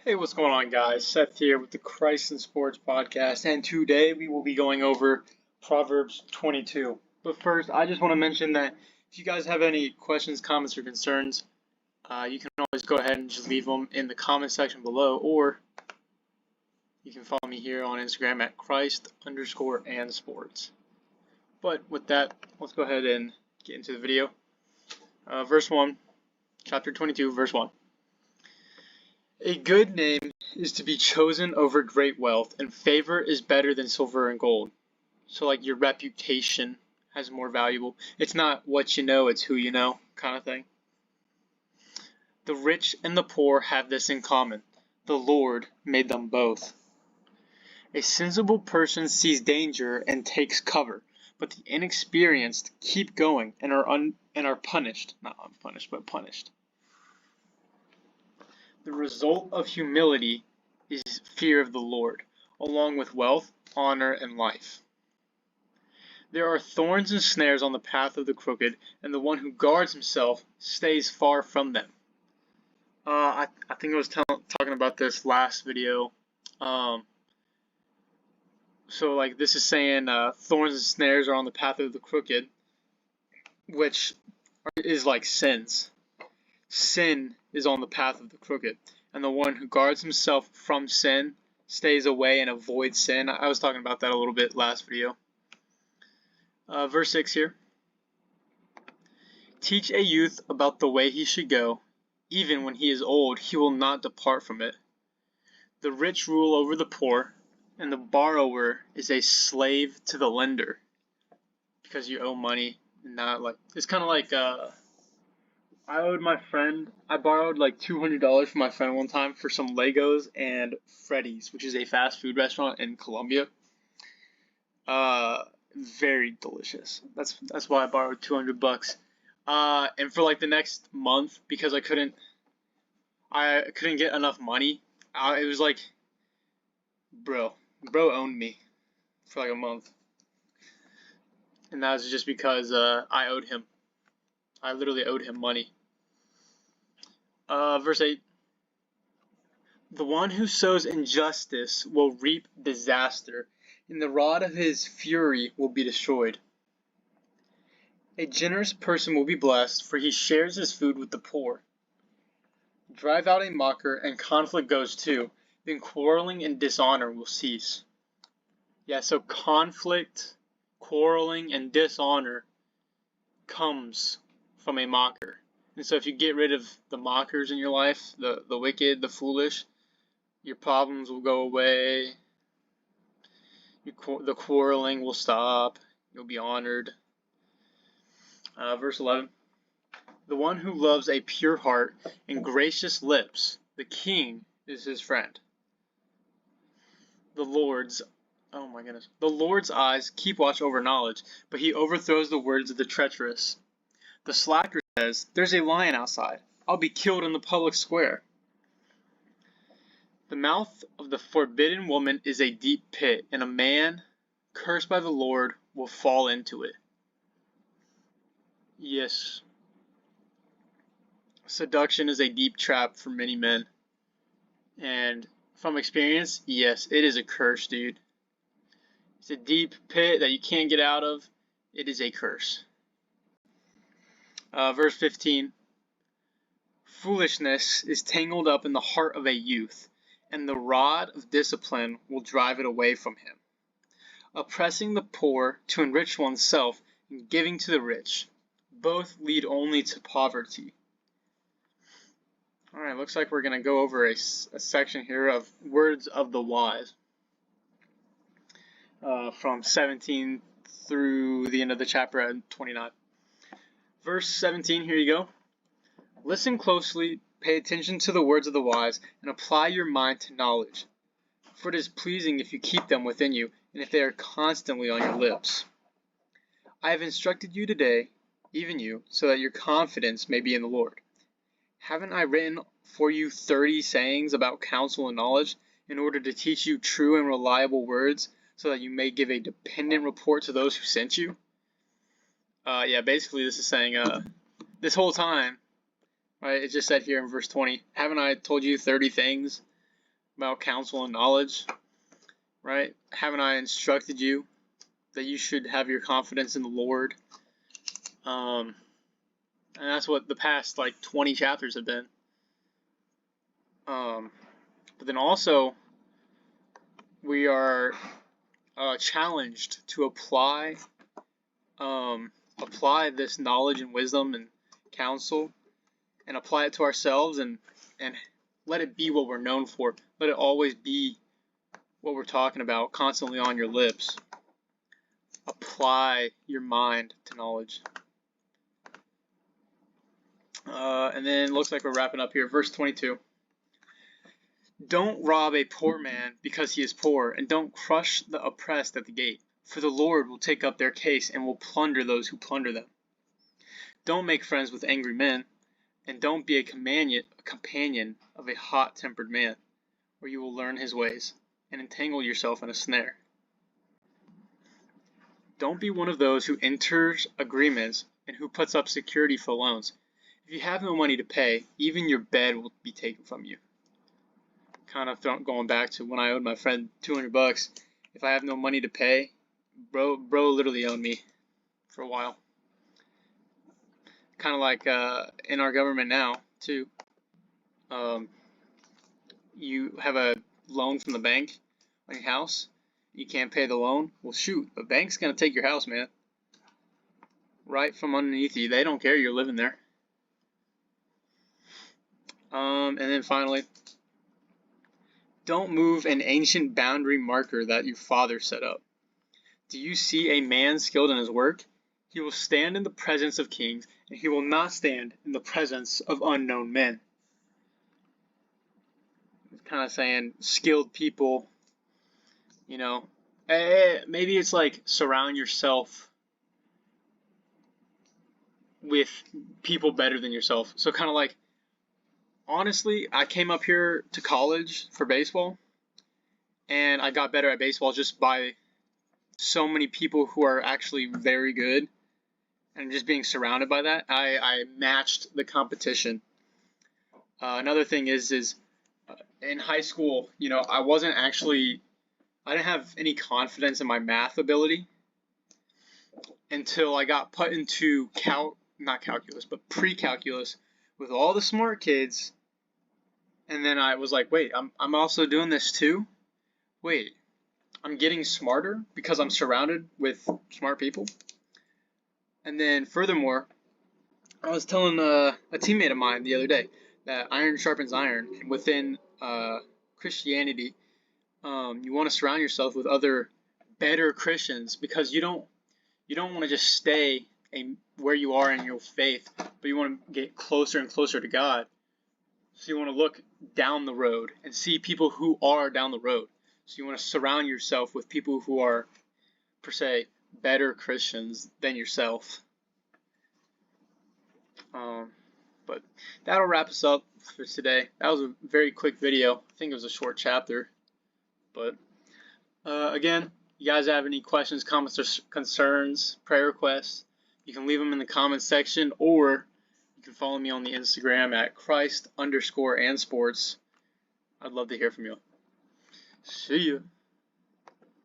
Hey, what's going on, guys? Seth here with the Christ in Sports podcast, and today we will be going over Proverbs 22. But first, I just want to mention that if you guys have any questions, comments, or concerns, you can always go ahead and just leave them in the comment section below, or you can follow me here on Instagram at Christ_and sports. But with that, let's go ahead and get into the video. Verse 1, chapter 22, verse 1. A good name is to be chosen over great wealth, and favor is better than silver and gold. So like your reputation has more valuable. It's not what you know, it's who you know kind of thing. The rich and the poor have this in common. The Lord made them both. A sensible person sees danger and takes cover, but the inexperienced keep going and are punished. Not unpunished, but punished. The result of humility is fear of the Lord, along with wealth, honor, and life. There are thorns and snares on the path of the crooked, and the one who guards himself stays far from them. I think I was talking about this last video. So like this is saying thorns and snares are on the path of the crooked, which is like sins. Sin is on the path of the crooked, and the one who guards himself from sin stays away and avoids sin. I was talking about that a little bit last video. Verse 6 here. Teach a youth about the way he should go. Even when he is old, he will not depart from it. The rich rule over the poor, and the borrower is a slave to the lender. Because you owe money, not like it's kind of like I owed my friend, I borrowed like $200 from my friend one time for some Legos and Freddy's, which is a fast food restaurant in Colombia. Very delicious. That's why I borrowed $200. And for like the next month, because I couldn't get enough money, it was like, bro owned me for like a month. And that was just because I owed him. I literally owed him money. Verse 8. The one who sows injustice will reap disaster, and the rod of his fury will be destroyed. A generous person will be blessed, for he shares his food with the poor. Drive out a mocker, and conflict goes too. Then quarreling and dishonor will cease. Yeah, so conflict, quarreling, and dishonor comes from a mocker. And so if you get rid of the mockers in your life, the wicked, the foolish, your problems will go away. The quarreling will stop. You'll be honored. Verse 11. The one who loves a pure heart and gracious lips, the king is his friend. The Lord's eyes keep watch over knowledge, but he overthrows the words of the treacherous. The slacker says, there's a lion outside. I'll be killed in the public square. The mouth of the forbidden woman is a deep pit, and a man cursed by the Lord will fall into it. Yes. Seduction is a deep trap for many men. And from experience, yes, it is a curse, dude. It's a deep pit that you can't get out of. It is a curse. Verse 15. Foolishness is tangled up in the heart of a youth, and the rod of discipline will drive it away from him. Oppressing the poor to enrich oneself and giving to the rich, both lead only to poverty. Alright, looks like we're going to go over a section here of words of the wise. From 17 through the end of the chapter at 29. Verse 17, here you go. Listen closely, pay attention to the words of the wise, and apply your mind to knowledge. For it is pleasing if you keep them within you, and if they are constantly on your lips. I have instructed you today, even you, so that your confidence may be in the Lord. Haven't I written for you 30 sayings about counsel and knowledge, in order to teach you true and reliable words, so that you may give a dependent report to those who sent you? Yeah, basically this is saying, this whole time, right, it just said here in verse 20, haven't I told you 30 things about counsel and knowledge, right? Haven't I instructed you that you should have your confidence in the Lord? And that's what the past 20 chapters have been. But then also we are challenged to apply this knowledge and wisdom and counsel, and apply it to ourselves, and let it be what we're known for. Let it always be what we're talking about, constantly on your lips. Apply your mind to knowledge. And then it looks like we're wrapping up here. Verse 22. Don't rob a poor man because he is poor, and don't crush the oppressed at the gate, for the Lord will take up their case and will plunder those who plunder them. Don't make friends with angry men, and don't be a companion of a hot-tempered man, or you will learn his ways and entangle yourself in a snare. Don't be one of those who enters agreements and who puts up security for loans. If you have no money to pay, even your bed will be taken from you. Kind of going back to when I owed my friend $200. If I have no money to pay, bro literally owned me for a while. Kind of like in our government now too. You have a loan from the bank on your house. You can't pay the loan. Well, shoot, the bank's gonna take your house, man. Right from underneath you. They don't care you're living there. And then finally, don't move an ancient boundary marker that your father set up. Do you see a man skilled in his work? He will stand in the presence of kings, and he will not stand in the presence of unknown men. It's kind of saying skilled people, maybe it's like surround yourself with people better than yourself. So kind of like, honestly, I came up here to college for baseball, and I got better at baseball just by so many people who are actually very good, and just being surrounded by that, I matched the competition. Another thing is in high school, I didn't have any confidence in my math ability until I got put into not calculus, but pre-calculus with all the smart kids. And then I was like, wait, I'm also doing this too? Wait, I'm getting smarter because I'm surrounded with smart people? And then furthermore, I was telling a teammate of mine the other day that iron sharpens iron, and within Christianity, you want to surround yourself with other better Christians, because you don't want to just stay where you are in your faith, but you want to get closer and closer to God. So you want to look down the road and see people who are down the road. So you want to surround yourself with people who are, per se, better Christians than yourself. But that'll wrap us up for today. That was a very quick video. I think it was a short chapter. But again, you guys have any questions, comments, or concerns, prayer requests, you can leave them in the comments section, or you can follow me on the Instagram at Christ_and sports. I'd love to hear from you. See ya.